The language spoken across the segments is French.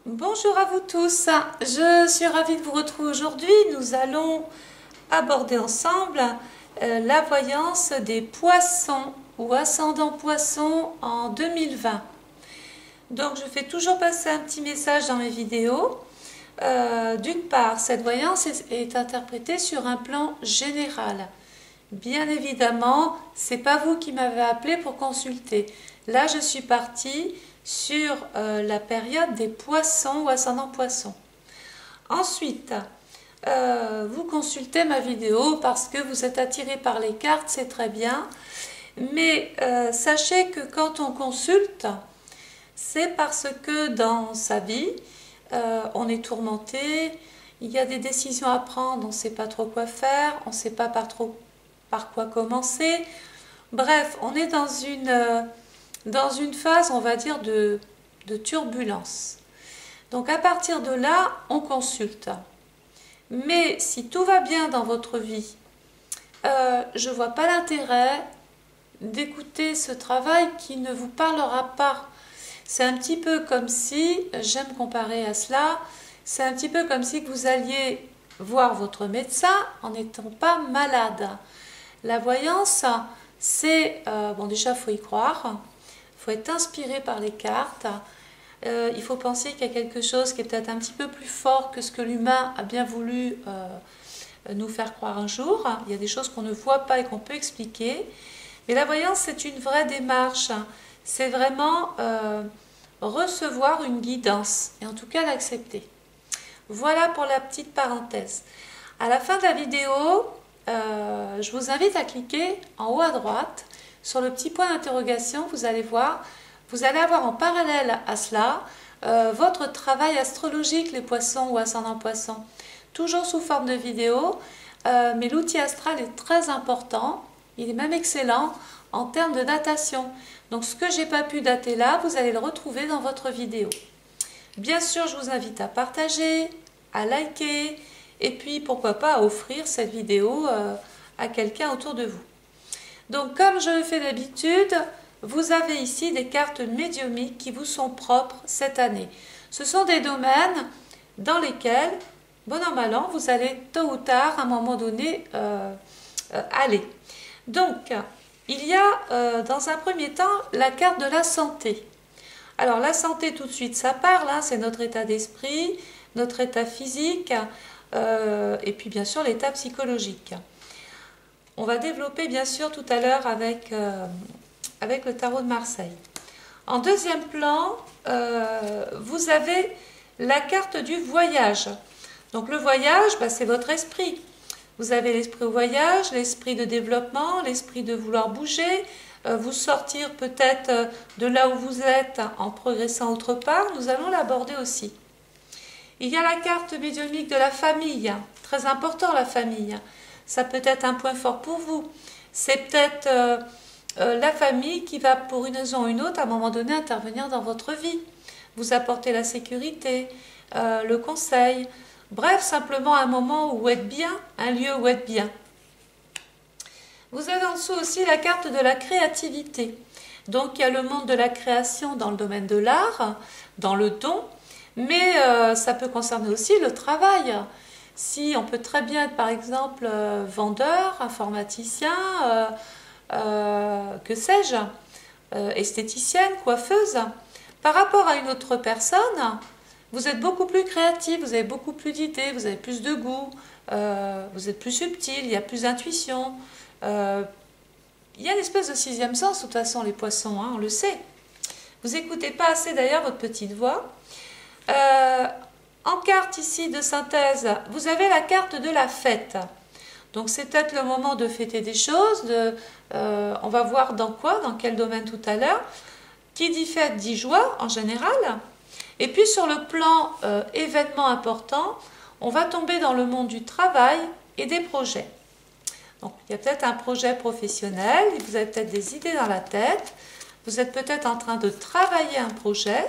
Bonjour à vous tous, je suis ravie de vous retrouver aujourd'hui. Nous allons aborder ensemble la voyance des poissons ou ascendant poissons en 2020. Donc je fais toujours passer un petit message dans mes vidéos. D'une part, cette voyance est interprétée sur un plan général. Bien évidemment, c'est pas vous qui m'avez appelé pour consulter. Là, je suis partie sur la période des poissons ou ascendant poissons. Ensuite, vous consultez ma vidéo parce que vous êtes attiré par les cartes, c'est très bien. Mais sachez que quand on consulte, c'est parce que dans sa vie, on est tourmenté, il y a des décisions à prendre, on ne sait pas trop quoi faire, on ne sait pas par quoi commencer. Bref, on est dans une phase, on va dire, de turbulence. Donc à partir de là, on consulte. Mais si tout va bien dans votre vie, je ne vois pas l'intérêt d'écouter ce travail qui ne vous parlera pas. C'est un petit peu comme si, j'aime comparer à cela, c'est un petit peu comme si vous alliez voir votre médecin en n'étant pas malade. La voyance, c'est, bon déjà il faut y croire, il faut être inspiré par les cartes, il faut penser qu'il y a quelque chose qui est peut-être un petit peu plus fort que ce que l'humain a bien voulu nous faire croire un jour. Il y a des choses qu'on ne voit pas et qu'on peut expliquer. Mais la voyance, c'est une vraie démarche. C'est vraiment recevoir une guidance et en tout cas l'accepter. Voilà pour la petite parenthèse. À la fin de la vidéo, je vous invite à cliquer en haut à droite sur le petit point d'interrogation. Vous allez voir, vous allez avoir en parallèle à cela votre travail astrologique, les poissons ou ascendants poissons. Toujours sous forme de vidéo, mais l'outil astral est très important. Il est même excellent en termes de datation. Donc ce que je n'ai pas pu dater là, vous allez le retrouver dans votre vidéo. Bien sûr, je vous invite à partager, à liker, et puis pourquoi pas à offrir cette vidéo à quelqu'un autour de vous. Donc comme je le fais d'habitude, vous avez ici des cartes médiumiques qui vous sont propres cette année. Ce sont des domaines dans lesquels, bon an mal an, vous allez tôt ou tard, à un moment donné, aller. Donc, il y a dans un premier temps la carte de la santé. Alors la santé tout de suite ça parle, hein, c'est notre état d'esprit, notre état physique et puis bien sûr l'état psychologique. On va développer bien sûr tout à l'heure avec le tarot de Marseille. En deuxième plan, vous avez la carte du voyage. Donc le voyage, c'est votre esprit. Vous avez l'esprit au voyage, l'esprit de développement, l'esprit de vouloir bouger, vous sortir peut-être de là où vous êtes en progressant autre part. Nous allons l'aborder aussi. Il y a la carte médiumique de la famille, très important la famille. Ça peut être un point fort pour vous. C'est peut-être la famille qui va pour une raison ou une autre à un moment donné intervenir dans votre vie. Vous apporter la sécurité, le conseil. Bref, simplement un moment où être bien, un lieu où être bien. Vous avez en dessous aussi la carte de la créativité. Donc il y a le monde de la création dans le domaine de l'art, dans le don, mais ça peut concerner aussi le travail. Si on peut très bien être par exemple vendeur, informaticien, que sais-je, esthéticienne, coiffeuse, par rapport à une autre personne, vous êtes beaucoup plus créatif, vous avez beaucoup plus d'idées, vous avez plus de goût, vous êtes plus subtil, il y a plus d'intuition. Il y a une espèce de sixième sens, de toute façon, les poissons, hein, on le sait. Vous n'écoutez pas assez d'ailleurs votre petite voix. En carte ici de synthèse, vous avez la carte de la fête. Donc c'est peut-être le moment de fêter des choses. On va voir dans quel domaine tout à l'heure. Qui dit fête dit joie en général. Et puis sur le plan événement important, on va tomber dans le monde du travail et des projets. Donc il y a peut-être un projet professionnel, vous avez peut-être des idées dans la tête, vous êtes peut-être en train de travailler un projet.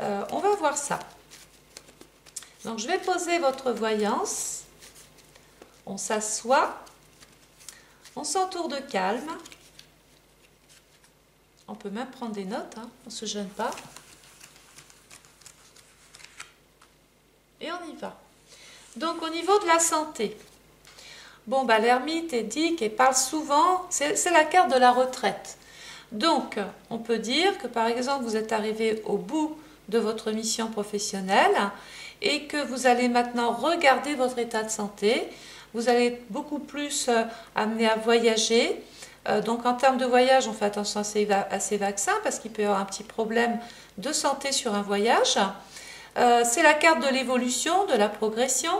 On va voir ça. Donc je vais poser votre voyance. On s'assoit. On s'entoure de calme. On peut même prendre des notes, hein, on ne se gêne pas. Donc au niveau de la santé, bon, bah, l'ermite indique et parle souvent, c'est la carte de la retraite. Donc, on peut dire que par exemple, vous êtes arrivé au bout de votre mission professionnelle et que vous allez maintenant regarder votre état de santé. Vous allez être beaucoup plus amené à voyager. Donc, en termes de voyage, on fait attention à ces vaccins parce qu'il peut y avoir un petit problème de santé sur un voyage. C'est la carte de l'évolution, de la progression.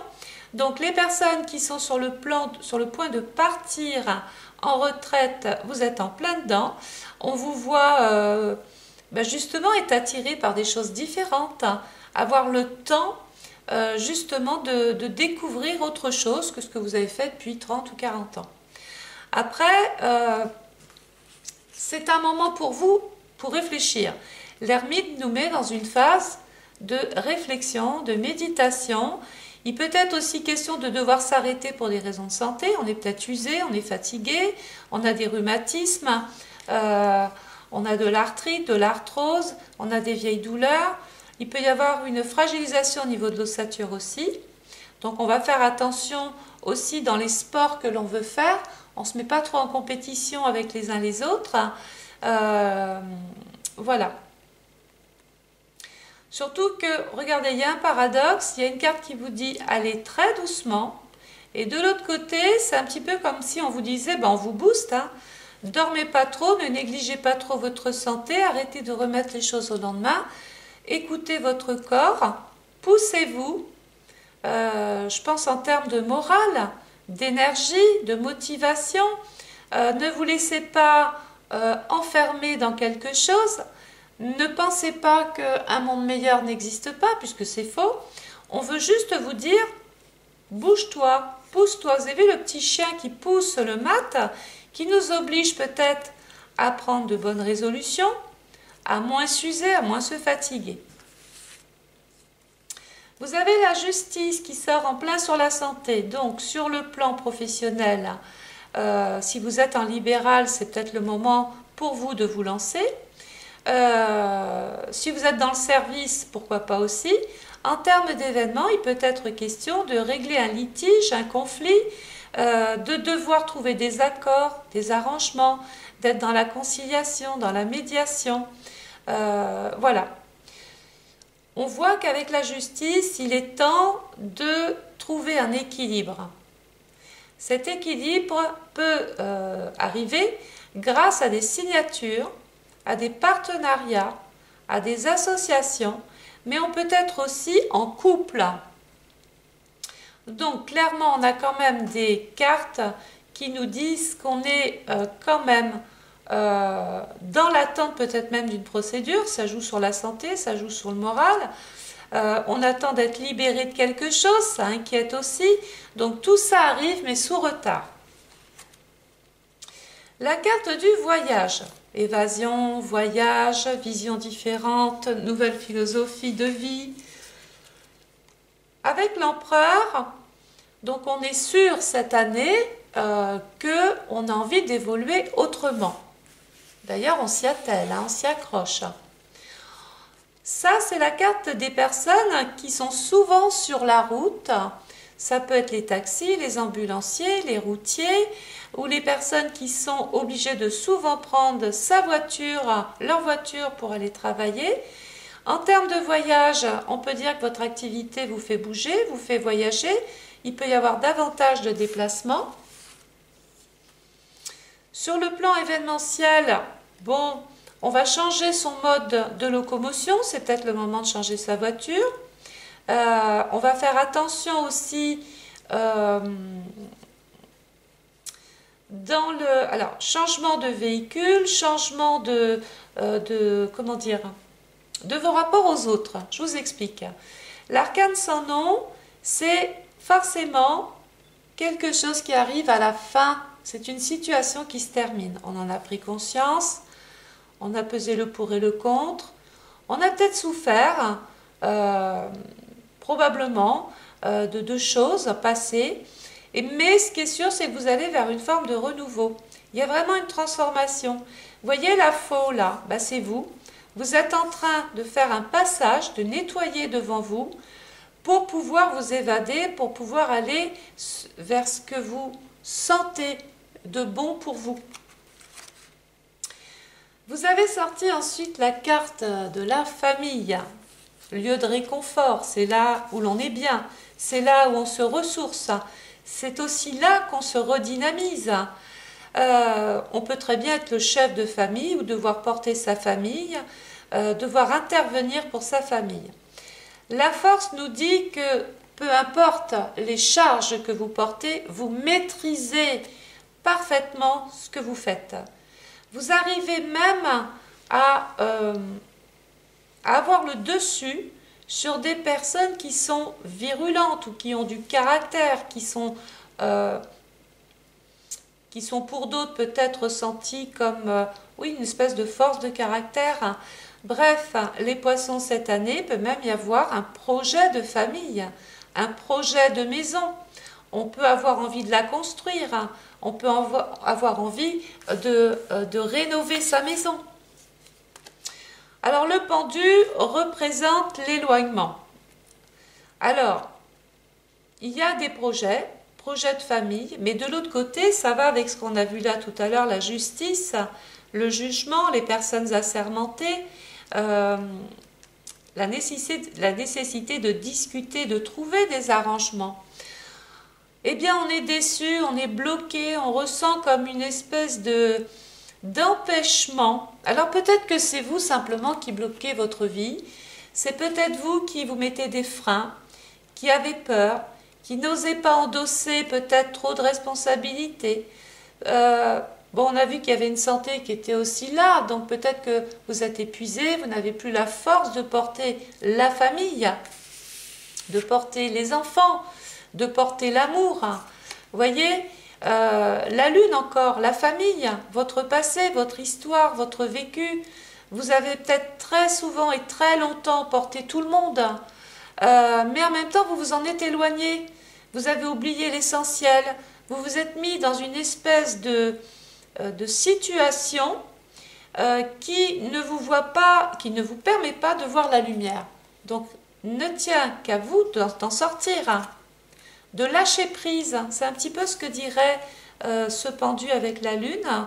Donc les personnes qui sont sur le point de partir en retraite, vous êtes en plein dedans. On vous voit justement être attiré par des choses différentes, avoir le temps justement de découvrir autre chose que ce que vous avez fait depuis 30 ou 40 ans. Après, c'est un moment pour vous pour réfléchir. L'ermite nous met dans une phase de réflexion, de méditation. Il peut être aussi question de devoir s'arrêter pour des raisons de santé. On est peut-être usé, on est fatigué, on a des rhumatismes, on a de l'arthrite, de l'arthrose, on a des vieilles douleurs. Il peut y avoir une fragilisation au niveau de l'ossature aussi. Donc on va faire attention aussi dans les sports que l'on veut faire. On ne se met pas trop en compétition avec les uns les autres. Voilà. Surtout que, regardez, il y a un paradoxe, il y a une carte qui vous dit « allez très doucement » et de l'autre côté, c'est un petit peu comme si on vous disait « on vous booste, hein. Dormez pas trop, ne négligez pas trop votre santé, arrêtez de remettre les choses au lendemain, écoutez votre corps, poussez-vous, je pense en termes de morale, d'énergie, de motivation, ne vous laissez pas enfermer dans quelque chose. Ne pensez pas qu'un monde meilleur n'existe pas, puisque c'est faux. On veut juste vous dire, bouge-toi, pousse-toi. Vous avez vu le petit chien qui pousse le mat, qui nous oblige peut-être à prendre de bonnes résolutions, à moins s'user, à moins se fatiguer. Vous avez la justice qui sort en plein sur la santé. Donc, sur le plan professionnel, si vous êtes en libéral, c'est peut-être le moment pour vous de vous lancer. Si vous êtes dans le service, pourquoi pas aussi. En termes d'événements, il peut être question de régler un litige, un conflit, de devoir trouver des accords, des arrangements, d'être dans la conciliation, dans la médiation. Voilà. On voit qu'avec la justice, il est temps de trouver un équilibre. Cet équilibre peut arriver grâce à des signatures, à des partenariats, à des associations, mais on peut être aussi en couple. Donc clairement, on a quand même des cartes qui nous disent qu'on est quand même dans l'attente peut-être même d'une procédure. Ça joue sur la santé, ça joue sur le moral. On attend d'être libéré de quelque chose, ça inquiète aussi. Donc tout ça arrive, mais sous retard. La carte du voyage. Évasion, voyage, vision différente, nouvelle philosophie de vie. Avec l'empereur, donc on est sûr cette année qu'on a envie d'évoluer autrement. D'ailleurs, on s'y attelle, hein, on s'y accroche. Ça, c'est la carte des personnes qui sont souvent sur la route. Ça peut être les taxis, les ambulanciers, les routiers, ou les personnes qui sont obligées de souvent prendre leur voiture pour aller travailler. En termes de voyage, on peut dire que votre activité vous fait bouger, vous fait voyager. Il peut y avoir davantage de déplacements. Sur le plan événementiel, bon, on va changer son mode de locomotion. C'est peut-être le moment de changer sa voiture. On va faire attention aussi changement de véhicule, changement de vos rapports aux autres. Je vous explique. L'arcane sans nom, c'est forcément quelque chose qui arrive à la fin. C'est une situation qui se termine. On en a pris conscience, on a pesé le pour et le contre, on a peut-être souffert, probablement, de deux choses passées. Mais ce qui est sûr, c'est que vous allez vers une forme de renouveau. Il y a vraiment une transformation. Vous voyez la faux là, c'est vous. Vous êtes en train de faire un passage, de nettoyer devant vous pour pouvoir vous évader, pour pouvoir aller vers ce que vous sentez de bon pour vous. Vous avez sorti ensuite la carte de la famille, lieu de réconfort, c'est là où l'on est bien, c'est là où on se ressource, c'est aussi là qu'on se redynamise. On peut très bien être le chef de famille ou devoir porter sa famille, devoir intervenir pour sa famille. La force nous dit que peu importe les charges que vous portez, vous maîtrisez parfaitement ce que vous faites. Vous arrivez même à avoir le dessus sur des personnes qui sont virulentes ou qui ont du caractère, qui sont pour d'autres peut-être ressenties comme oui, une espèce de force de caractère. Bref, les poissons cette année, peut même y avoir un projet de famille, un projet de maison. On peut avoir envie de la construire, on peut avoir envie de rénover sa maison. Alors le pendu représente l'éloignement. Alors, il y a des projets de famille, mais de l'autre côté, ça va avec ce qu'on a vu là tout à l'heure, la justice, le jugement, les personnes assermentées, la nécessité de discuter, de trouver des arrangements. Eh bien, on est déçu, on est bloqué, on ressent comme une espèce d'empêchement. Alors peut-être que c'est vous simplement qui bloquez votre vie, c'est peut-être vous qui vous mettez des freins, qui avez peur, qui n'osez pas endosser peut-être trop de responsabilités. Bon, on a vu qu'il y avait une santé qui était aussi là, donc peut-être que vous êtes épuisé, vous n'avez plus la force de porter la famille, de porter les enfants, de porter l'amour. Vous voyez, la lune encore, la famille, votre passé, votre histoire, votre vécu. Vous avez peut-être très souvent et très longtemps porté tout le monde, mais en même temps vous vous en êtes éloigné. Vous avez oublié l'essentiel. Vous vous êtes mis dans une espèce de situation qui ne vous permet pas de voir la lumière. Donc, ne tient qu'à vous d'en sortir, de lâcher prise. C'est un petit peu ce que dirait ce pendu avec la lune.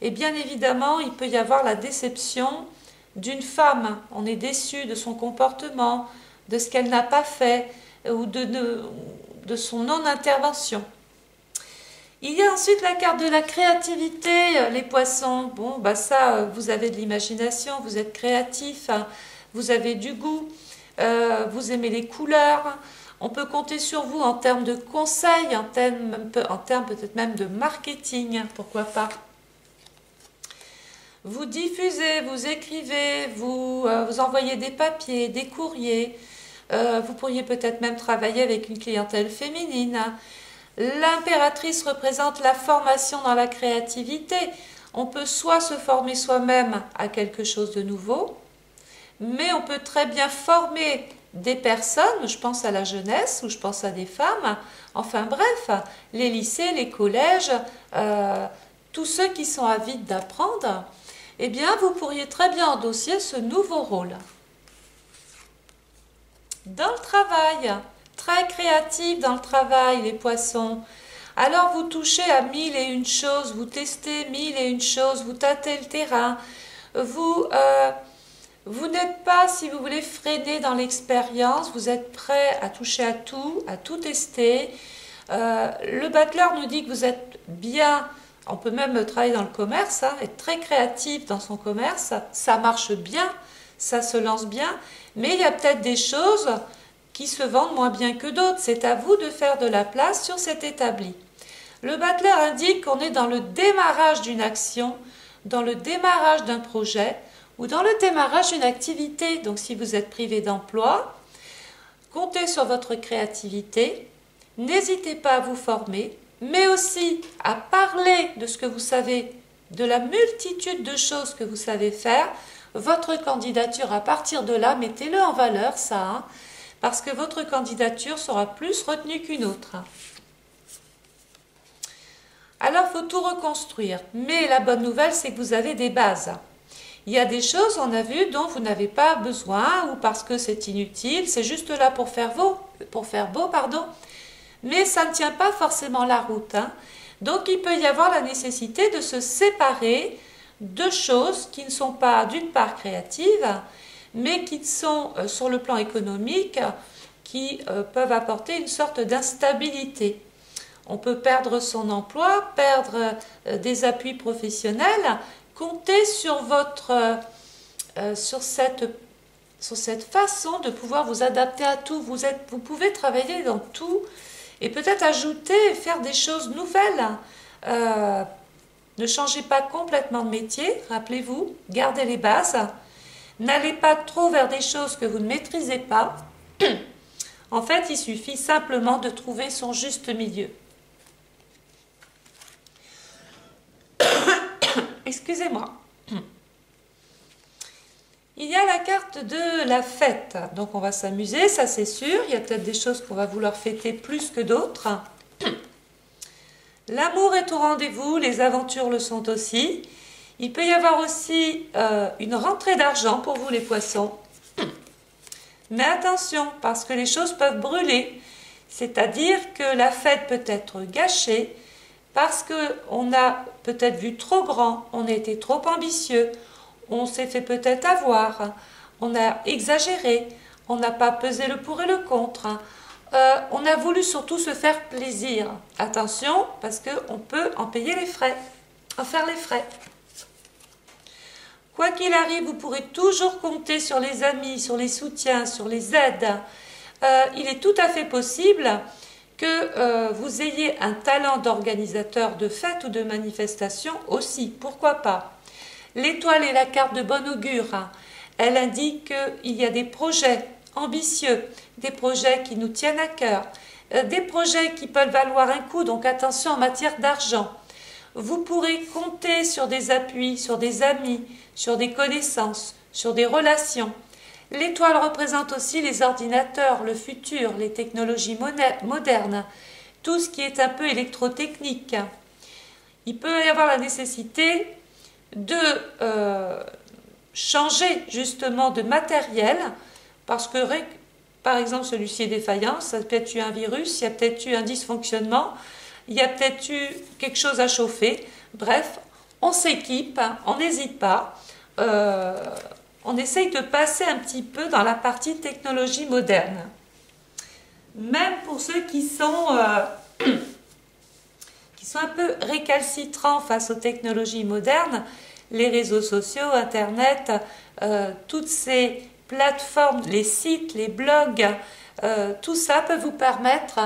Et bien évidemment, il peut y avoir la déception d'une femme. On est déçu de son comportement, de ce qu'elle n'a pas fait ou de son non-intervention. Il y a ensuite la carte de la créativité, les poissons. Bon, bah ça, vous avez de l'imagination, vous êtes créatif, vous avez du goût, vous aimez les couleurs. On peut compter sur vous en termes de conseils, en termes peut-être même de marketing, pourquoi pas. Vous diffusez, vous écrivez, vous envoyez des papiers, des courriers. Vous pourriez peut-être même travailler avec une clientèle féminine. L'impératrice représente la formation dans la créativité. On peut soit se former soi-même à quelque chose de nouveau, mais on peut très bien former des personnes, je pense à la jeunesse ou je pense à des femmes, enfin bref, les lycées, les collèges, tous ceux qui sont avides d'apprendre, eh bien vous pourriez très bien endosser ce nouveau rôle. Dans le travail, très créatif dans le travail, les poissons. Alors vous touchez à 1001 choses, vous testez 1001 choses, vous tâtez le terrain. Vous n'êtes pas, si vous voulez, freiné dans l'expérience, vous êtes prêt à toucher à tout tester. Le battleur nous dit que vous êtes bien, on peut même travailler dans le commerce, être très créatif dans son commerce, ça marche bien, ça se lance bien, mais il y a peut-être des choses qui se vendent moins bien que d'autres. C'est à vous de faire de la place sur cet établi. Le battleur indique qu'on est dans le démarrage d'une action, dans le démarrage d'un projet ou dans le démarrage d'une activité. Donc si vous êtes privé d'emploi, comptez sur votre créativité, n'hésitez pas à vous former, mais aussi à parler de ce que vous savez, de la multitude de choses que vous savez faire. Votre candidature, à partir de là, mettez-le en valeur, ça, parce que votre candidature sera plus retenue qu'une autre. Alors, il faut tout reconstruire. Mais la bonne nouvelle, c'est que vous avez des bases. Il y a des choses, on a vu, dont vous n'avez pas besoin ou parce que c'est inutile, c'est juste là pour faire beau, pardon. Mais ça ne tient pas forcément la route, hein. Donc il peut y avoir la nécessité de se séparer de choses qui ne sont pas d'une part créatives, mais qui sont sur le plan économique, qui peuvent apporter une sorte d'instabilité. On peut perdre son emploi, perdre des appuis professionnels. Comptez sur cette façon de pouvoir vous adapter à tout. Vous pouvez travailler dans tout et peut-être ajouter et faire des choses nouvelles. Ne changez pas complètement de métier, rappelez-vous, gardez les bases. N'allez pas trop vers des choses que vous ne maîtrisez pas. En fait, il suffit simplement de trouver son juste milieu. Excusez-moi. Il y a la carte de la fête. Donc on va s'amuser, ça c'est sûr. Il y a peut-être des choses qu'on va vouloir fêter plus que d'autres. L'amour est au rendez-vous, les aventures le sont aussi. Il peut y avoir aussi une rentrée d'argent pour vous les poissons. Mais attention, parce que les choses peuvent brûler. C'est-à-dire que la fête peut être gâchée parce qu'on a peut-être vu trop grand, on a été trop ambitieux, on s'est fait peut-être avoir, on a exagéré, on n'a pas pesé le pour et le contre. On a voulu surtout se faire plaisir. Attention, parce qu'on peut en payer les frais, en faire les frais. Quoi qu'il arrive, vous pourrez toujours compter sur les amis, sur les soutiens, sur les aides. Il est tout à fait possible que vous ayez un talent d'organisateur de fêtes ou de manifestations aussi. Pourquoi pas? L'étoile est la carte de bon augure. Elle indique qu'il y a des projets ambitieux, des projets qui nous tiennent à cœur, des projets qui peuvent valoir un coup, donc attention en matière d'argent. Vous pourrez compter sur des appuis, sur des amis, sur des connaissances, sur des relations. L'étoile représente aussi les ordinateurs, le futur, les technologies modernes, tout ce qui est un peu électrotechnique. Il peut y avoir la nécessité de changer justement de matériel, parce que par exemple celui-ci est défaillant, ça a peut-être eu un virus, il y a peut-être eu un dysfonctionnement, il y a peut-être eu quelque chose à chauffer. Bref, on s'équipe, on n'hésite pas. On essaye de passer un petit peu dans la partie technologie moderne. Même pour ceux qui sont un peu récalcitrants face aux technologies modernes, les réseaux sociaux, Internet, toutes ces plateformes, les sites, les blogs, tout ça peut vous permettre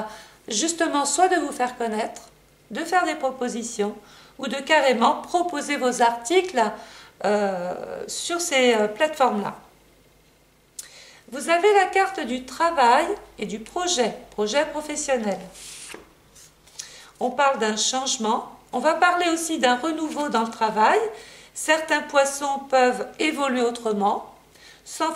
justement soit de vous faire connaître, de faire des propositions ou de carrément proposer vos articles sur ces plateformes-là. Vous avez la carte du travail et du projet professionnel. On parle d'un changement, on va parler aussi d'un renouveau dans le travail. Certains poissons peuvent évoluer autrement, sans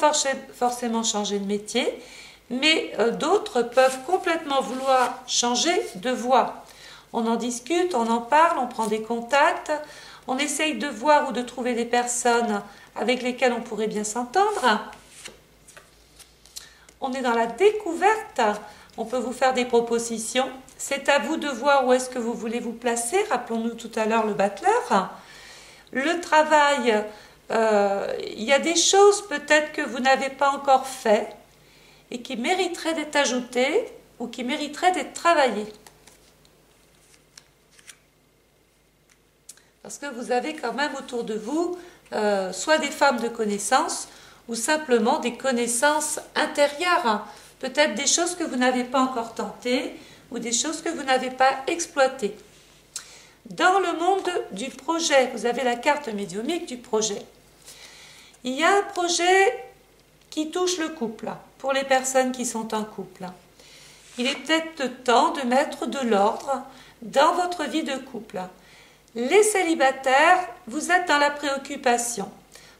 forcément changer de métier, mais d'autres peuvent complètement vouloir changer de voie. On en discute, on en parle, on prend des contacts, on essaye de voir ou de trouver des personnes avec lesquelles on pourrait bien s'entendre. On est dans la découverte, on peut vous faire des propositions. C'est à vous de voir où est-ce que vous voulez vous placer. Rappelons-nous tout à l'heure le battleur. Le travail, il y a des choses peut-être que vous n'avez pas encore fait et qui mériteraient d'être ajoutées ou qui mériteraient d'être travaillées. Parce que vous avez quand même autour de vous soit des femmes de connaissances ou simplement des connaissances intérieures. Peut-être des choses que vous n'avez pas encore tentées ou des choses que vous n'avez pas exploitées. Dans le monde du projet, vous avez la carte médiumique du projet. Il y a un projet qui touche le couple, pour les personnes qui sont en couple. Il est peut-être temps de mettre de l'ordre dans votre vie de couple. Les célibataires, vous êtes dans la préoccupation.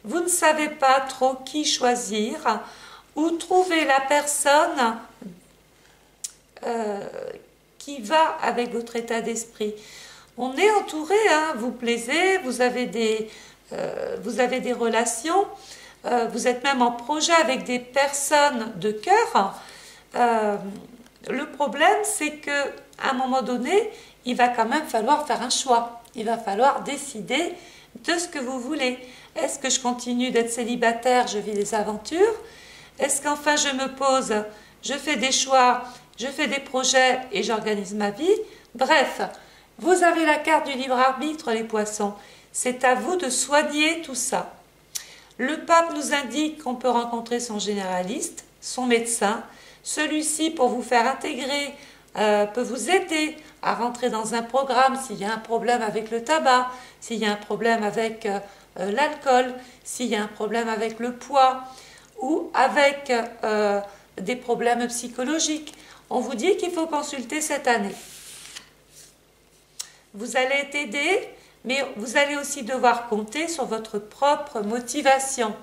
Vous ne savez pas trop qui choisir ou trouver la personne qui va avec votre état d'esprit. On est entouré, hein, vous plaisez, vous avez des vous avez des relations, vous êtes même en projet avec des personnes de cœur. Le problème, c'est qu'à un moment donné, il va quand même falloir faire un choix. Il va falloir décider de ce que vous voulez. Est-ce que je continue d'être célibataire, je vis des aventures? Est-ce qu'enfin je me pose, je fais des choix, je fais des projets et j'organise ma vie? Bref, vous avez la carte du libre arbitre, les poissons. C'est à vous de soigner tout ça. Le pape nous indique qu'on peut rencontrer son généraliste, son médecin. Celui-ci, pour vous faire intégrer, peut vous aider à rentrer dans un programme s'il y a un problème avec le tabac, s'il y a un problème avec l'alcool, s'il y a un problème avec le poids ou avec des problèmes psychologiques. On vous dit qu'il faut consulter cette année. Vous allez être aidé, mais vous allez aussi devoir compter sur votre propre motivation.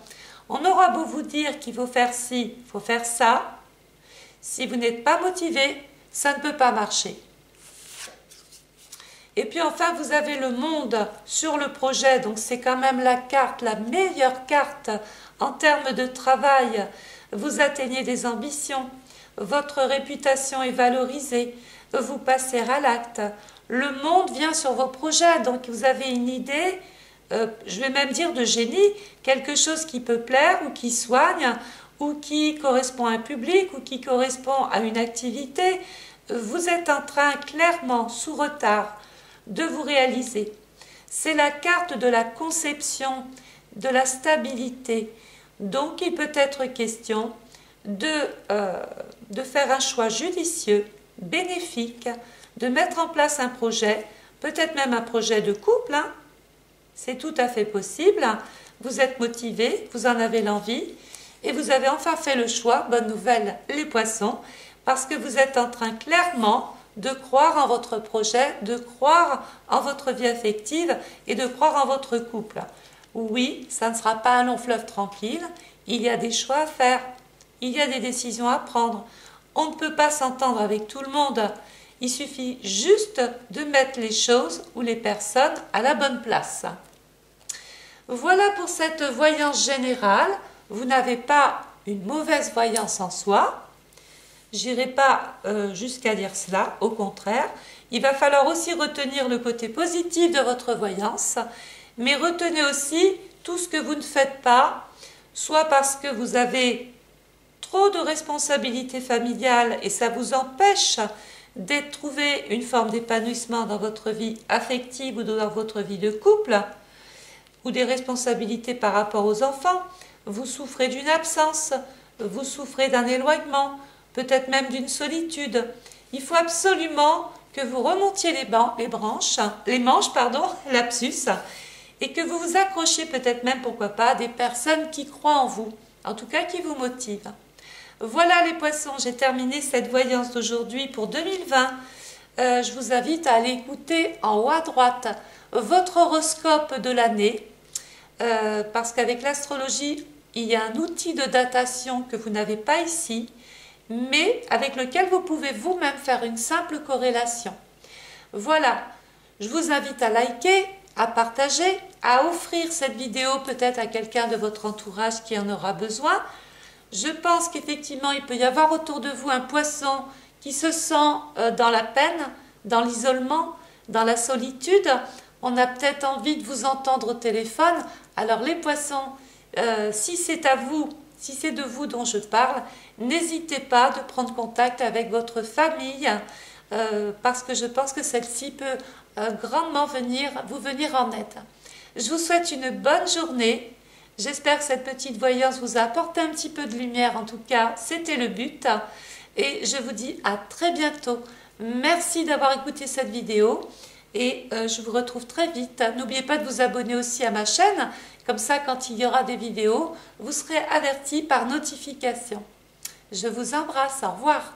On aura beau vous dire qu'il faut faire ci, il faut faire ça. Si vous n'êtes pas motivé, ça ne peut pas marcher. Et puis enfin, vous avez le monde sur le projet, donc c'est quand même la carte, la meilleure carte en termes de travail. Vous atteignez des ambitions, votre réputation est valorisée, vous passez à l'acte. Le monde vient sur vos projets, donc vous avez une idée, je vais même dire de génie, quelque chose qui peut plaire ou qui soigne, ou qui correspond à un public, ou qui correspond à une activité. Vous êtes en train, clairement, sous retard, de vous réaliser. C'est la carte de la conception, de la stabilité. Donc, il peut être question de faire un choix judicieux, bénéfique, de mettre en place un projet, peut-être même un projet de couple. Hein. C'est tout à fait possible. Vous êtes motivé, vous en avez l'envie, et vous avez enfin fait le choix, bonne nouvelle les poissons, parce que vous êtes en train clairement de croire en votre projet, de croire en votre vie affective et de croire en votre couple. Oui, ça ne sera pas un long fleuve tranquille, il y a des choix à faire, il y a des décisions à prendre. On ne peut pas s'entendre avec tout le monde, il suffit juste de mettre les choses ou les personnes à la bonne place. Voilà pour cette voyance générale. Vous n'avez pas une mauvaise voyance en soi. J'irai pas jusqu'à dire cela, au contraire. Il va falloir aussi retenir le côté positif de votre voyance, mais retenez aussi tout ce que vous ne faites pas, soit parce que vous avez trop de responsabilités familiales et ça vous empêche de trouver une forme d'épanouissement dans votre vie affective ou dans votre vie de couple, ou des responsabilités par rapport aux enfants. Vous souffrez d'une absence, vous souffrez d'un éloignement, peut-être même d'une solitude. Il faut absolument que vous remontiez les manches, lapsus, et que vous vous accrochiez peut-être même, pourquoi pas, à des personnes qui croient en vous, en tout cas qui vous motivent. Voilà les poissons, j'ai terminé cette voyance d'aujourd'hui pour 2020. Je vous invite à aller écouter en haut à droite votre horoscope de l'année, parce qu'avec l'astrologie, il y a un outil de datation que vous n'avez pas ici, mais avec lequel vous pouvez vous-même faire une simple corrélation. Voilà, je vous invite à liker, à partager, à offrir cette vidéo peut-être à quelqu'un de votre entourage qui en aura besoin. Je pense qu'effectivement, il peut y avoir autour de vous un poisson qui se sent dans la peine, dans l'isolement, dans la solitude. On a peut-être envie de vous entendre au téléphone. Alors les poissons, si c'est à vous, si c'est de vous dont je parle, n'hésitez pas de prendre contact avec votre famille parce que je pense que celle-ci peut grandement vous venir en aide. Je vous souhaite une bonne journée. J'espère que cette petite voyance vous a apporté un petit peu de lumière. En tout cas, c'était le but. Et je vous dis à très bientôt. Merci d'avoir écouté cette vidéo. Et je vous retrouve très vite. N'oubliez pas de vous abonner aussi à ma chaîne. Comme ça, quand il y aura des vidéos, vous serez avertis par notification. Je vous embrasse. Au revoir.